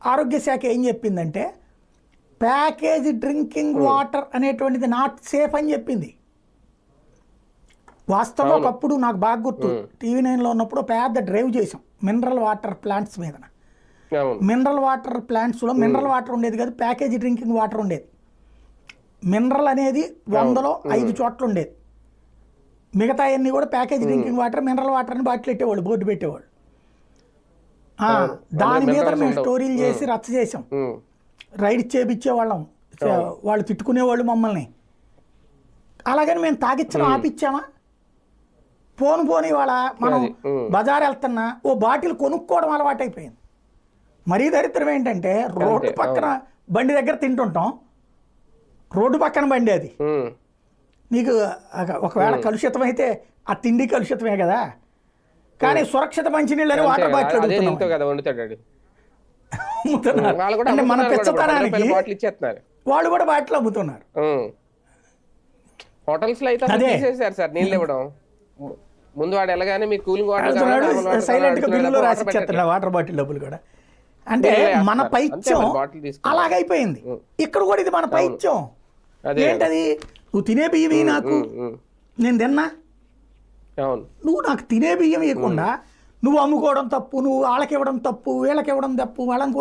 ఆరోగ్య శాఖ ఏం చెప్పిందంటే ప్యాకేజ్ డ్రింకింగ్ వాటర్ అనేటువంటిది నాట్ సేఫ్ అని చెప్పింది. వాస్తవం ఒకప్పుడు నాకు బాగా గుర్తు, TV9లో ఉన్నప్పుడు పెద్ద డ్రైవ్ చేసాం మినరల్ వాటర్ ప్లాంట్స్ మీద. మినరల్ వాటర్ ప్లాంట్స్లో మినరల్ వాటర్ ఉండేది కాదు, ప్యాకేజ్ డ్రింకింగ్ వాటర్ ఉండేది. మినరల్ అనేది 100లో 5 చోట్ల ఉండేది, మిగతా అన్నీ కూడా package drinking water mineral water అని బాటిల్ పెట్టేవాళ్ళు, బోర్డు పెట్టేవాళ్ళు. దాని మీద మేము స్టోరీలు చేసి రచ్చ చేసాం, రైడ్ చేపించేవాళ్ళం, వాళ్ళు తిట్టుకునేవాళ్ళు మమ్మల్ని. అలాగని మేము తాగిచ్చడం ఆపిచ్చామా? పోని వాళ్ళ మనం బజార్ వెళ్తున్నా ఓ బాటిల్ కొనుక్కోవడం అలవాటైపోయింది. మరీ దరిద్రం ఏంటంటే రోడ్డు పక్కన బండి దగ్గర తింటుంటాం, రోడ్డు పక్కన బండి అది, నీకు ఒకవేళ కలుషితం అయితే ఆ తిండి కలుషితమే కదా, కానీ సురక్షిత మంచినీళ్ళని వాటర్ బాటిల్ అంటే మన పెంచతనానికి వాళ్ళు కూడా బాటిల్ అమ్ముతున్నారు. హోటల్స్ లో అయితే సార్ నీళ్ళు ఇవ్వడం ముందు వాడు ఎలాగానే మీకు కూలింగ్ వాటర్ సైలెంట్ గా బిల్లులో రాసి ఇచ్చేస్తున్నారు వాటర్ బాటిల్ డబ్బులు కూడా. అంటే మన పైత్యం అలాగైపోయింది. ఇక్కడ కూడా ఇది మన పైత్యం. ఏంటది? నువ్వు తినే బియ్యం నాకు, నేను తిన్నా, నువ్వు నాకు తినే బియ్యం ఇవ్వకుండా నువ్వు అమ్ముకోవడం తప్పు, నువ్వు వాళ్ళకి ఇవ్వడం తప్పు, వీళ్ళకి ఇవ్వడం తప్పు, వాళ్ళని